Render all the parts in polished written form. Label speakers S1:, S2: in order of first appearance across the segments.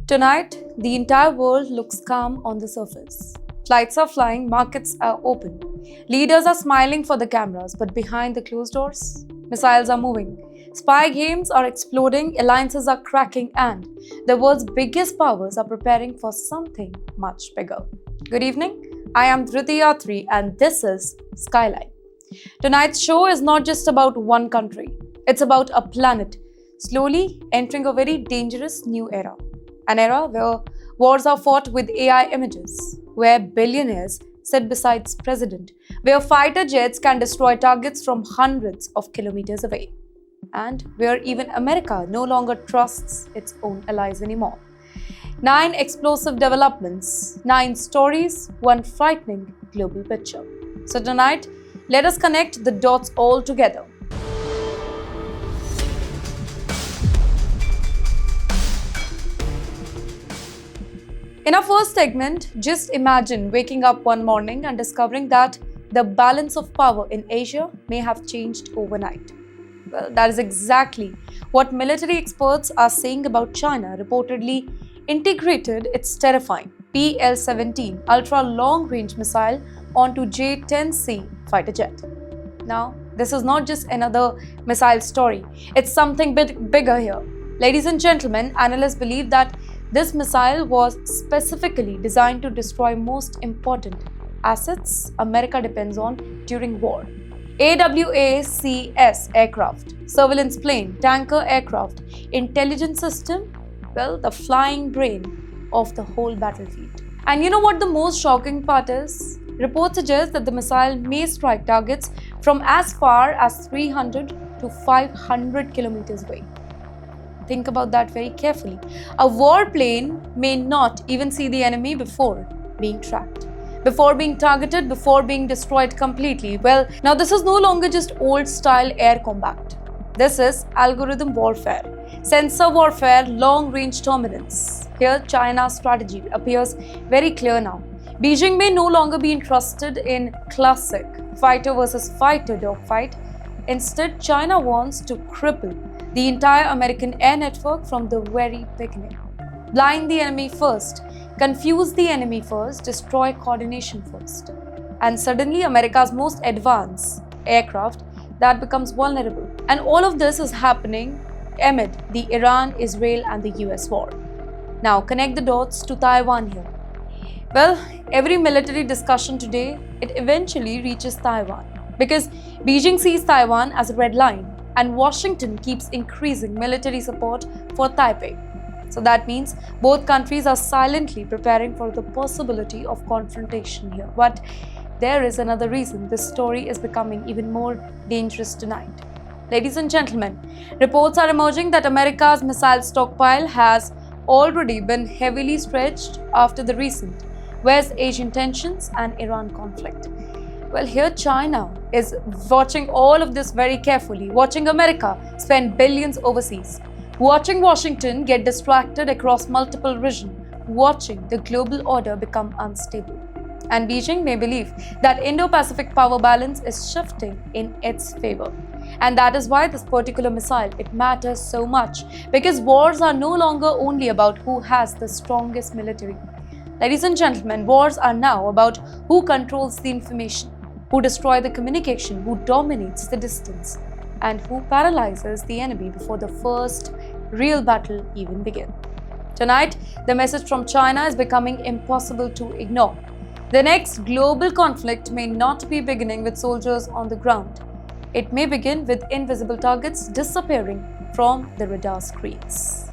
S1: Tonight, the entire world looks calm on the surface. Flights are flying, markets are open. Leaders are smiling for the cameras, but behind the closed doors, missiles are moving. Spy games are exploding, alliances are cracking, and the world's biggest powers are preparing for something much bigger. Good evening, I am Dhriti Yatri, and this is Skyline. Tonight's show is not just about one country, it's about a planet slowly entering a very dangerous new era. An era where wars are fought with AI images, where billionaires sit beside president, where fighter jets can destroy targets from hundreds of kilometers away, and where even America no longer trusts its own allies anymore. 9 explosive developments, 9 stories, one frightening global picture. So tonight, let us connect the dots all together. In our first segment, just imagine waking up one morning and discovering that the balance of power in Asia may have changed overnight. Well, that is exactly what military experts are saying about China, reportedly integrated its terrifying PL-17 ultra-long-range missile onto J-10C fighter jet. Now, this is not just another missile story, it's something bigger here. Ladies and gentlemen, analysts believe that this missile was specifically designed to destroy most important assets America depends on during war. AWACS aircraft, surveillance plane, tanker aircraft, intelligence system, well, the flying brain of the whole battlefield. And you know what the most shocking part is? Reports suggest that the missile may strike targets from as far as 300 to 500 kilometers away. Think about that very carefully. A warplane may not even see the enemy before being tracked, before being targeted, before being destroyed completely. Well, now this is no longer just old-style air combat. This is algorithm warfare, sensor warfare, long-range dominance. Here, China's strategy appears very clear now. Beijing may no longer be interested in classic fighter versus fighter dogfight. Instead, China wants to cripple the entire American air network from the very beginning. Blind the enemy first, confuse the enemy first, destroy coordination first. And suddenly, America's most advanced aircraft that becomes vulnerable. And all of this is happening amid the Iran, Israel, and the US war. Now, connect the dots to Taiwan here. Well, every military discussion today, it eventually reaches Taiwan, because Beijing sees Taiwan as a red line and Washington keeps increasing military support for Taipei. So that means both countries are silently preparing for the possibility of confrontation here. But there is another reason this story is becoming even more dangerous tonight. Ladies and gentlemen, reports are emerging that America's missile stockpile has already been heavily stretched after the recent West Asian tensions and Iran conflict. Well, here China is watching all of this very carefully, watching America spend billions overseas, watching Washington get distracted across multiple regions, watching the global order become unstable. And Beijing may believe that Indo-Pacific power balance is shifting in its favor. And that is why this particular missile, it matters so much, because wars are no longer only about who has the strongest military. Ladies and gentlemen, wars are now about who controls the information, who destroys the communication, who dominates the distance, and who paralyzes the enemy before the first real battle even begins. Tonight, the message from China is becoming impossible to ignore. The next global conflict may not be beginning with soldiers on the ground. It may begin with invisible targets disappearing from the radar screens.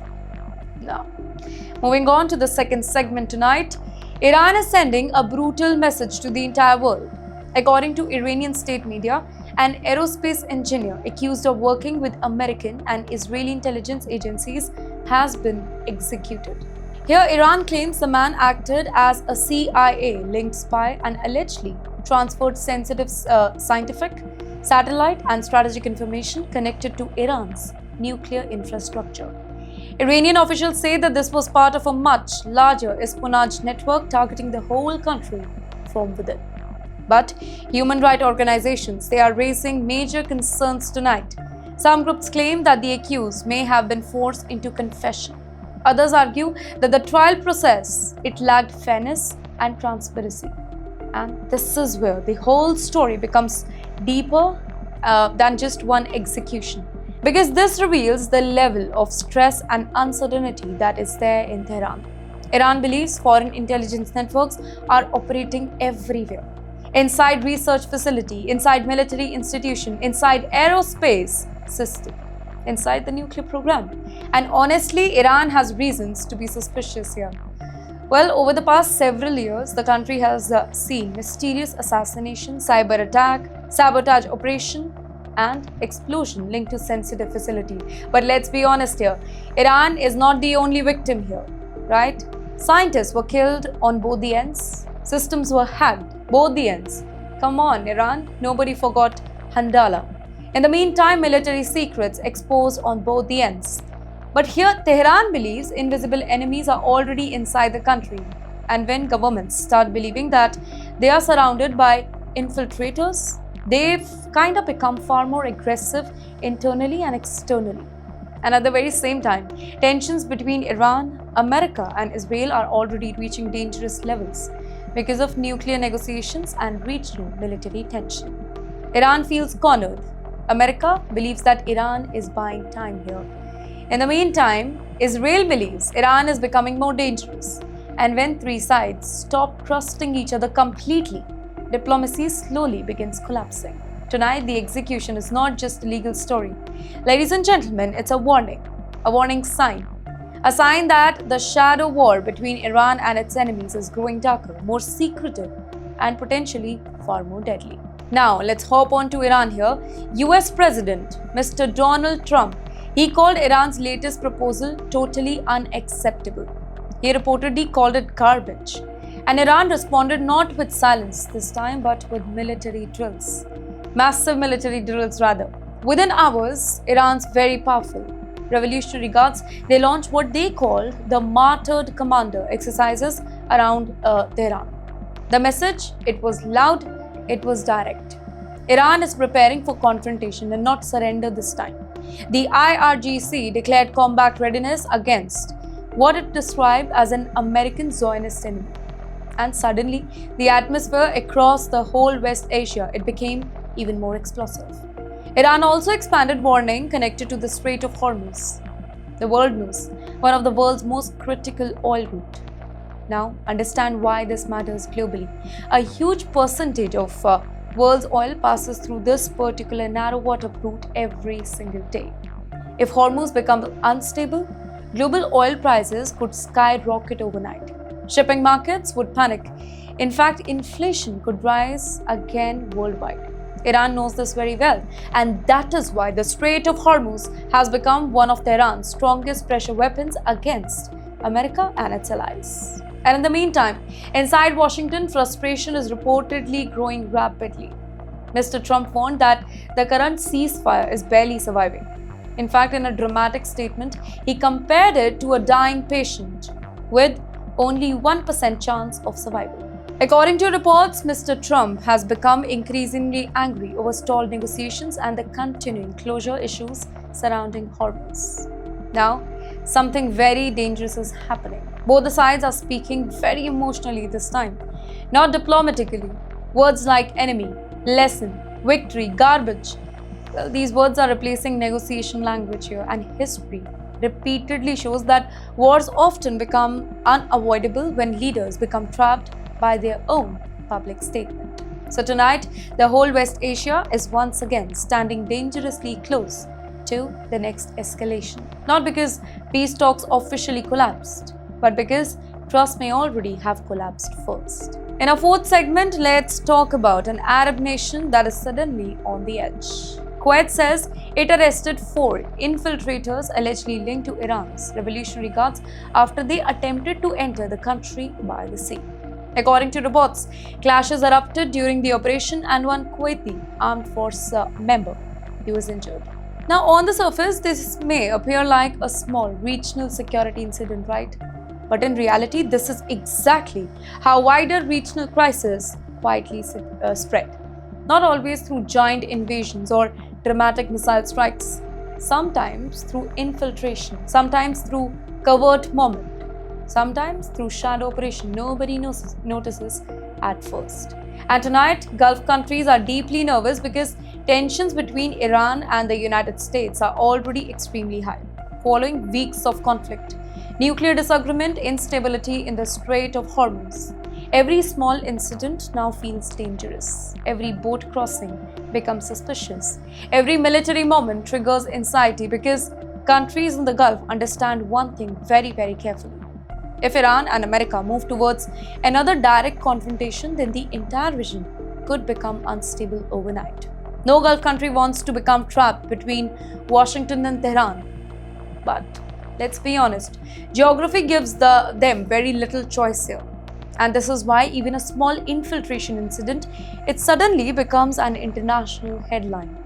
S1: Now, moving on to the second segment tonight, Iran is sending a brutal message to the entire world. According to Iranian state media, an aerospace engineer accused of working with American and Israeli intelligence agencies has been executed. Here, Iran claims the man acted as a CIA-linked spy and allegedly transferred sensitive scientific, satellite, and strategic information connected to Iran's nuclear infrastructure. Iranian officials say that this was part of a much larger espionage network targeting the whole country from within. But human rights organizations, they are raising major concerns tonight. Some groups claim that the accused may have been forced into confession. Others argue that the trial process, it lacked fairness and transparency. And this is where the whole story becomes deeper than just one execution. Because this reveals the level of stress and uncertainty that is there in Tehran. Iran believes foreign intelligence networks are operating everywhere. Inside research facility, inside military institution, inside aerospace system, inside the nuclear program. And honestly, Iran has reasons to be suspicious here. Well, over the past several years, the country has seen mysterious assassination, cyber attack, sabotage operation, and explosion linked to sensitive facility. But let's be honest here, Iran is not the only victim here, right? Scientists were killed on both the ends. Systems were hacked, both the ends. Come on, Iran, nobody forgot Handala. In the meantime, military secrets exposed on both the ends. But here, Tehran believes invisible enemies are already inside the country. And when governments start believing that they are surrounded by infiltrators, they've kind of become far more aggressive internally and externally. And at the very same time, tensions between Iran, America, and Israel are already reaching dangerous levels because of nuclear negotiations and regional military tension. Iran feels cornered. America believes that Iran is buying time here. In the meantime, Israel believes Iran is becoming more dangerous. And when three sides stop trusting each other completely, diplomacy slowly begins collapsing. Tonight, the execution is not just a legal story. Ladies and gentlemen, it's a warning sign. A sign that the shadow war between Iran and its enemies is growing darker, more secretive, and potentially far more deadly. Now, let's hop on to Iran here. US President Mr. Donald Trump, he called Iran's latest proposal totally unacceptable. He reportedly called it garbage. And Iran responded not with silence this time, but with military drills. Massive military drills rather. Within hours, Iran's very powerful Revolutionary Guards, they launched what they called the Martyred Commander exercises around Tehran. The message, it was loud, it was direct. Iran is preparing for confrontation and not surrender this time. The IRGC declared combat readiness against what it described as an American Zionist enemy. And suddenly, the atmosphere across the whole West Asia, it became even more explosive. Iran also expanded warning connected to the Strait of Hormuz. The world knows, one of the world's most critical oil route. Now, understand why this matters globally. A huge percentage of world's oil passes through this particular narrow water route every single day. If Hormuz becomes unstable, global oil prices could skyrocket overnight. Shipping markets would panic. In fact, inflation could rise again worldwide. Iran knows this very well, and that is why the Strait of Hormuz has become one of Tehran's strongest pressure weapons against America and its allies. And in the meantime, inside Washington, frustration is reportedly growing rapidly. Mr. Trump warned that the current ceasefire is barely surviving. In fact, in a dramatic statement, he compared it to a dying patient with only 1% chance of survival. According to reports, Mr. Trump has become increasingly angry over stalled negotiations and the continuing closure issues surrounding Hormuz. Now, something very dangerous is happening. Both the sides are speaking very emotionally this time, not diplomatically. Words like enemy, lesson, victory, garbage. Well, these words are replacing negotiation language here, and history repeatedly shows that wars often become unavoidable when leaders become trapped by their own public statement. So tonight, the whole West Asia is once again standing dangerously close to the next escalation. Not because peace talks officially collapsed, but because trust may already have collapsed first. In our fourth segment, let's talk about an Arab nation that is suddenly on the edge. Kuwait says it arrested 4 infiltrators allegedly linked to Iran's Revolutionary Guards after they attempted to enter the country by the sea. According to reports, clashes erupted during the operation and one Kuwaiti armed force member, he was injured. Now, on the surface, this may appear like a small regional security incident, right? But in reality, this is exactly how wider regional crises quietly spread. Not always through giant invasions or dramatic missile strikes, sometimes through infiltration, sometimes through covert moment. Sometimes through shadow operation, nobody notices at first. And tonight, Gulf countries are deeply nervous because tensions between Iran and the United States are already extremely high, following weeks of conflict, nuclear disagreement, instability in the Strait of Hormuz. Every small incident now feels dangerous. Every boat crossing becomes suspicious. Every military moment triggers anxiety because countries in the Gulf understand one thing very, very carefully. If Iran and America move towards another direct confrontation, then the entire region could become unstable overnight. No Gulf country wants to become trapped between Washington and Tehran. But let's be honest, geography gives them very little choice here. And this is why even a small infiltration incident, it suddenly becomes an international headline.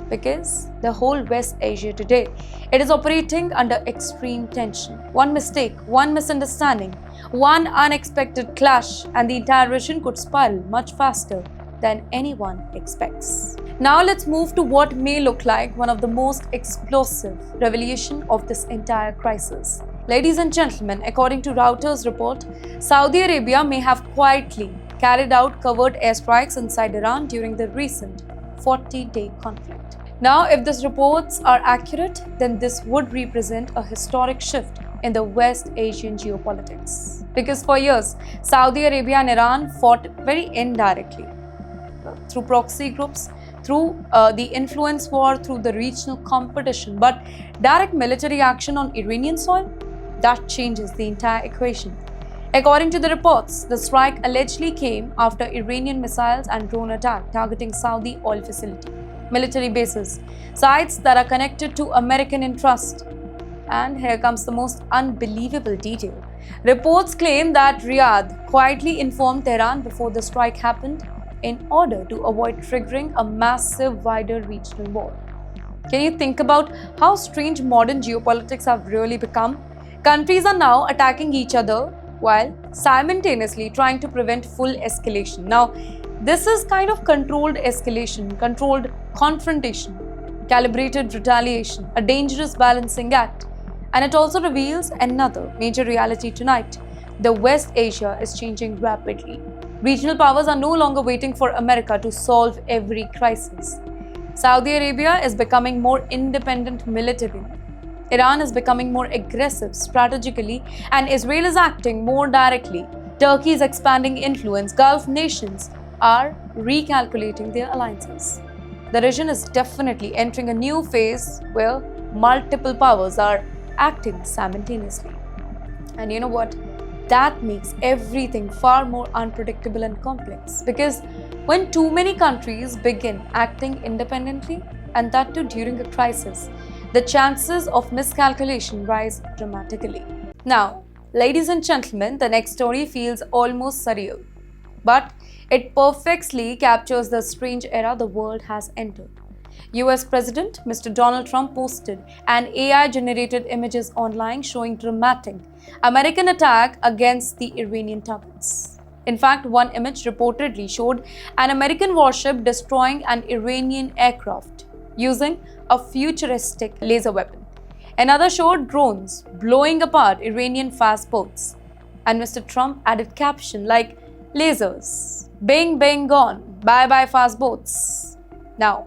S1: Because the whole West Asia today, it is operating under extreme tension. One mistake, one misunderstanding, one unexpected clash, and the entire region could spiral much faster than anyone expects. Now let's move to what may look like one of the most explosive revelation of this entire crisis. Ladies and gentlemen, according to Reuters report, Saudi Arabia may have quietly carried out covert airstrikes inside Iran during the recent 40-day conflict. Now, if these reports are accurate, then this would represent a historic shift in the West Asian geopolitics. Because for years, Saudi Arabia and Iran fought very indirectly through proxy groups, through the influence war, through the regional competition. But direct military action on Iranian soil, that changes the entire equation. According to the reports, the strike allegedly came after Iranian missiles and drone attack targeting Saudi oil facility, military bases, sites that are connected to American interest. And here comes the most unbelievable detail. Reports claim that Riyadh quietly informed Tehran before the strike happened in order to avoid triggering a massive wider regional war. Can you think about how strange modern geopolitics have really become? Countries are now attacking each other while simultaneously trying to prevent full escalation. Now, this is kind of controlled escalation, controlled confrontation, calibrated retaliation, a dangerous balancing act. And it also reveals another major reality tonight. The West Asia is changing rapidly. Regional powers are no longer waiting for America to solve every crisis. Saudi Arabia is becoming more independent militarily. Iran is becoming more aggressive strategically, and Israel is acting more directly. Turkey is expanding influence. Gulf nations are recalculating their alliances. The region is definitely entering a new phase where multiple powers are acting simultaneously. And you know what? That makes everything far more unpredictable and complex, because when too many countries begin acting independently, and that too during a crisis, the chances of miscalculation rise dramatically. Now, ladies and gentlemen, the next story feels almost surreal, but it perfectly captures the strange era the world has entered. US President Mr. Donald Trump posted an AI-generated images online showing dramatic American attack against the Iranian targets. In fact, one image reportedly showed an American warship destroying an Iranian aircraft using a futuristic laser weapon. Another showed drones blowing apart Iranian fast boats. And Mr. Trump added caption like, "Lasers, bang bang gone, bye bye fast boats." Now,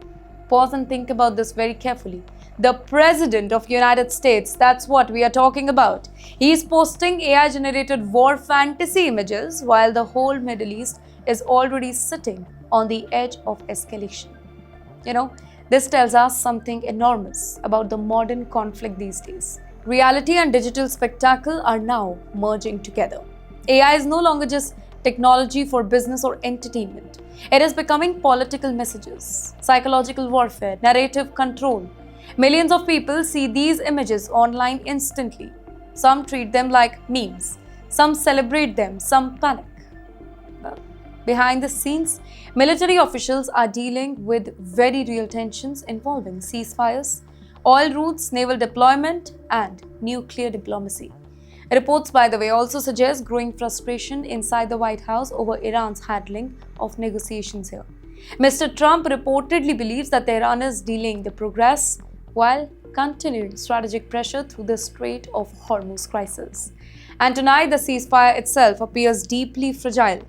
S1: pause and think about this very carefully. The President of United States, that's what we are talking about. He's posting AI-generated war fantasy images while the whole Middle East is already sitting on the edge of escalation. You know, this tells us something enormous about the modern conflict these days. Reality and digital spectacle are now merging together. AI is no longer just technology for business or entertainment. It is becoming political messages, psychological warfare, narrative control. Millions of people see these images online instantly. Some treat them like memes, some celebrate them, some panic. Well, behind the scenes, military officials are dealing with very real tensions involving ceasefires, oil routes, naval deployment, and nuclear diplomacy. Reports, by the way, also suggest growing frustration inside the White House over Iran's handling of negotiations here. Mr. Trump reportedly believes that Tehran is delaying the progress, while continuing strategic pressure through the Strait of Hormuz crisis. And tonight, the ceasefire itself appears deeply fragile.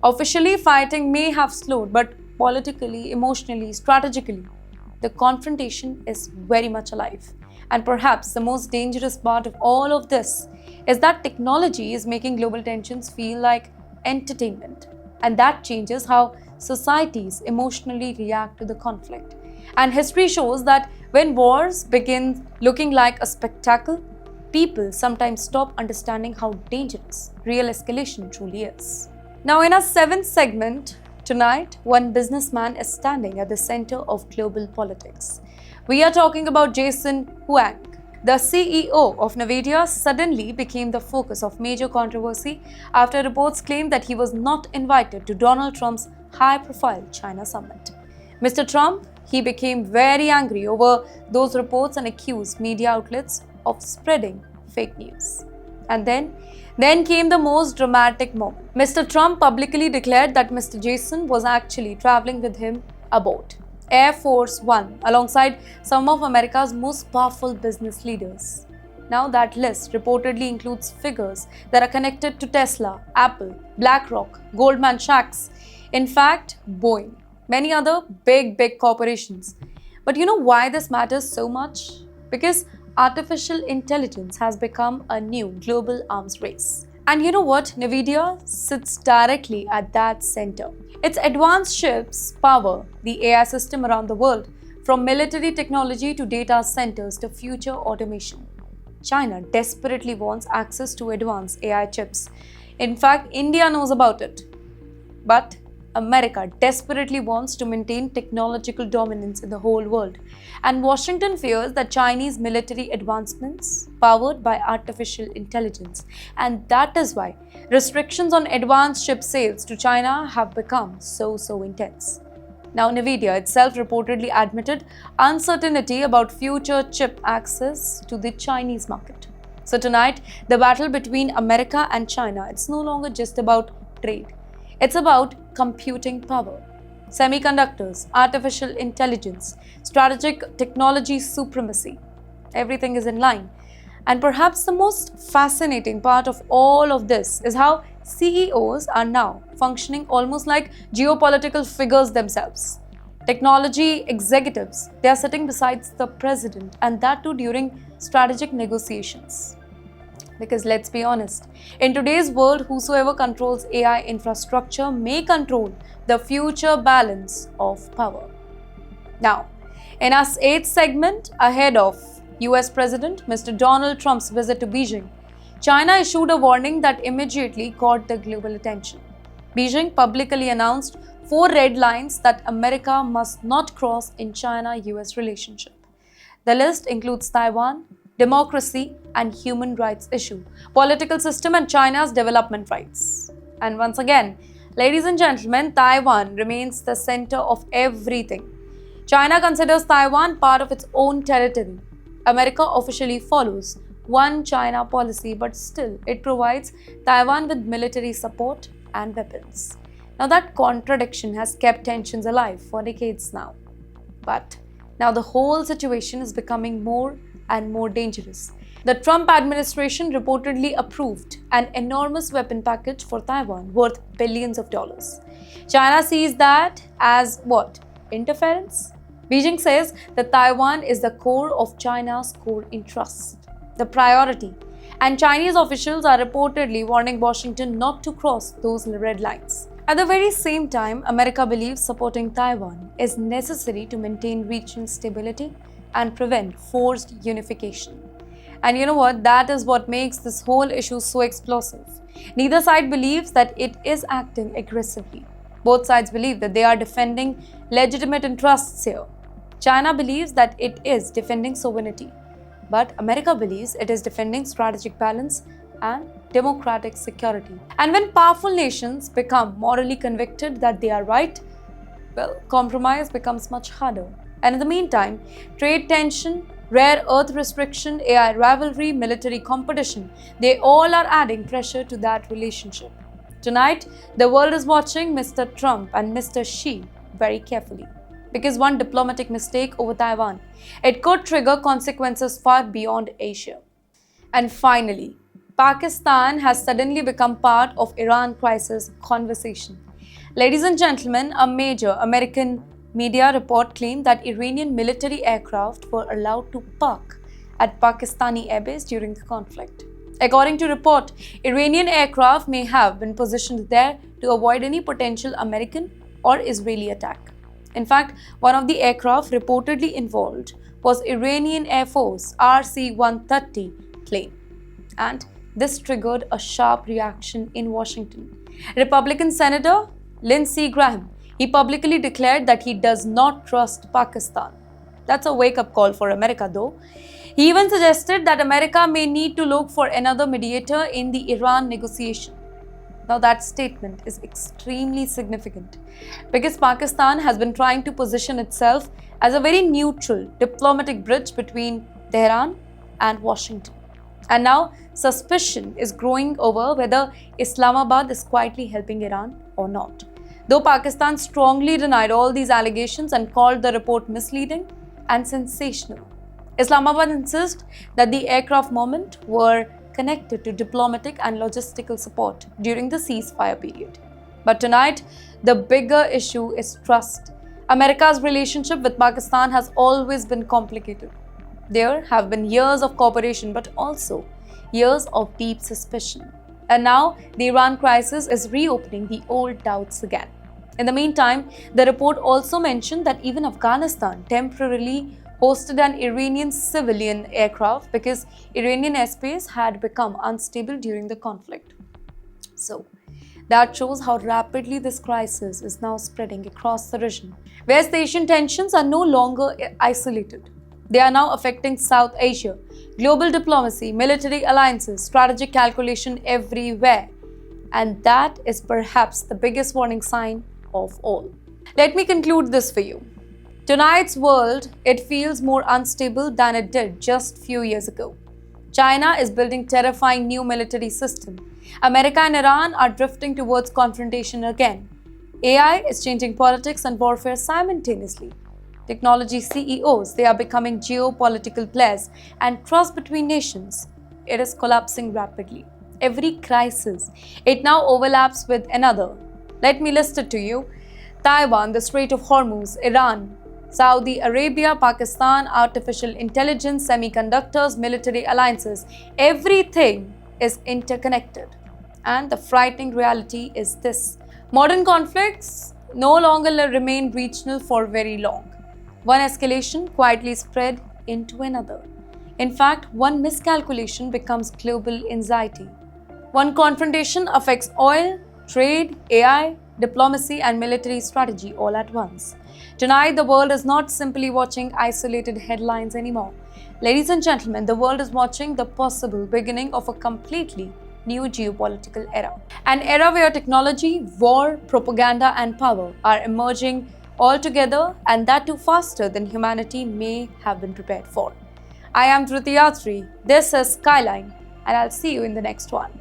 S1: Officially, fighting may have slowed, but politically, emotionally, strategically, the confrontation is very much alive. And perhaps the most dangerous part of all of this is that technology is making global tensions feel like entertainment. And that changes how societies emotionally react to the conflict. And history shows that when wars begin looking like a spectacle, people sometimes stop understanding how dangerous real escalation truly is. Now, in our seventh segment, tonight, one businessman is standing at the center of global politics. We are talking about Jason Huang. The CEO of NVIDIA suddenly became the focus of major controversy after reports claimed that he was not invited to Donald Trump's high-profile China summit. Mr. Trump, he became very angry over those reports and accused media outlets of spreading fake news. And then came the most dramatic moment. Mr. Trump publicly declared that Mr. Jason was actually traveling with him aboard Air Force One alongside some of America's most powerful business leaders. Now that list reportedly includes figures that are connected to Tesla, Apple, BlackRock, Goldman Sachs, in fact, Boeing, many other big corporations. But you know why this matters so much? Because artificial intelligence has become a new global arms race. And you know what? NVIDIA sits directly at that center. Its advanced chips power the AI system around the world, from military technology to data centers to future automation. China desperately wants access to advanced AI chips. In fact, India knows about it. But America desperately wants to maintain technological dominance in the whole world, and Washington fears that Chinese military advancements powered by artificial intelligence, and that is why restrictions on advanced chip sales to China have become so intense. Now, NVIDIA itself reportedly admitted uncertainty about future chip access to the Chinese market. So tonight, the battle between America and China, it's no longer just about trade. It's about computing power, semiconductors, artificial intelligence, strategic technology supremacy. Everything is in line. And perhaps the most fascinating part of all of this is how CEOs are now functioning almost like geopolitical figures themselves. Technology executives, they are sitting beside the president, and that too during strategic negotiations. Because let's be honest, in today's world, whosoever controls AI infrastructure may control the future balance of power. Now, in our eighth segment, ahead of US President Mr. Donald Trump's visit to Beijing, China issued a warning that immediately caught the global attention. Beijing publicly announced 4 red lines that America must not cross in China-US relationship. The list includes Taiwan, democracy and human rights issue, political system and China's development rights. And once again, ladies and gentlemen, Taiwan remains the center of everything. China considers Taiwan part of its own territory. America officially follows one China policy, but still it provides Taiwan with military support and weapons. Now that contradiction has kept tensions alive for decades now. But now the whole situation is becoming more and more dangerous. The Trump administration reportedly approved an enormous weapon package for Taiwan worth billions of dollars. China sees that as what? Interference? Beijing says that Taiwan is the core of China's core interests, the priority, and Chinese officials are reportedly warning Washington not to cross those red lines. At the very same time, America believes supporting Taiwan is necessary to maintain regional stability and prevent forced unification. And you know what? That is what makes this whole issue so explosive. Neither side believes that it is acting aggressively. Both sides believe that they are defending legitimate interests here. China believes that it is defending sovereignty, but America believes it is defending strategic balance and democratic security. And when powerful nations become morally convicted that they are right, well, compromise becomes much harder. And in the meantime, trade tension, rare earth restriction, AI rivalry, military competition, they all are adding pressure to that relationship. Tonight, the world is watching Mr. Trump and Mr. Xi very carefully. because one diplomatic mistake over Taiwan, it could trigger consequences far beyond Asia. And finally, Pakistan has suddenly become part of Iran crisis conversation. Ladies and gentlemen, a major American media report claimed that Iranian military aircraft were allowed to park at Pakistani airbase during the conflict. According to report, Iranian aircraft may have been positioned there to avoid any potential American or Israeli attack. In fact, one of the aircraft reportedly involved was Iranian Air Force RC-130 plane, and this triggered a sharp reaction in Washington. Republican Senator Lindsey Graham, he publicly declared that he does not trust Pakistan. That's a wake-up call for America though. He even suggested that America may need to look for another mediator in the Iran negotiation. Now that statement is extremely significant because Pakistan has been trying to position itself as a very neutral diplomatic bridge between Tehran and Washington. And now suspicion is growing over whether Islamabad is quietly helping Iran or not. Though Pakistan strongly denied all these allegations and called the report misleading and sensational, Islamabad insists that the aircraft movement were connected to diplomatic and logistical support during the ceasefire period. But tonight, the bigger issue is trust. America's relationship with Pakistan has always been complicated. There have been years of cooperation, but also years of deep suspicion. And now, the Iran crisis is reopening the old doubts again. In the meantime, the report also mentioned that even Afghanistan temporarily hosted an Iranian civilian aircraft because Iranian airspace had become unstable during the conflict. So, that shows how rapidly this crisis is now spreading across the region. West Asian tensions are no longer isolated. They are now affecting South Asia, global diplomacy, military alliances, strategic calculation everywhere. And that is perhaps the biggest warning sign of all. Let me conclude this for you. Tonight's world, it feels more unstable than it did just few years ago. China is building terrifying new military system. America and Iran are drifting towards confrontation again. AI is changing politics and warfare simultaneously. Technology CEOs, they are becoming geopolitical players, and trust between nations, it is collapsing rapidly. Every crisis, it now overlaps with another. Let me list it to you. Taiwan, the Strait of Hormuz, Iran, Saudi Arabia, Pakistan, artificial intelligence, semiconductors, military alliances. Everything is interconnected. And the frightening reality is this: modern conflicts no longer remain regional for very long. One escalation quietly spread into another. In fact, one miscalculation becomes global anxiety. One confrontation affects oil, trade, AI, diplomacy, and military strategy all at once. Tonight, the world is not simply watching isolated headlines anymore. Ladies and gentlemen, the world is watching the possible beginning of a completely new geopolitical era. An era where technology, war, propaganda, and power are emerging all together, and that too faster than humanity may have been prepared for. I am Dhruti Yatri. This is Skyline, and I'll see you in the next one.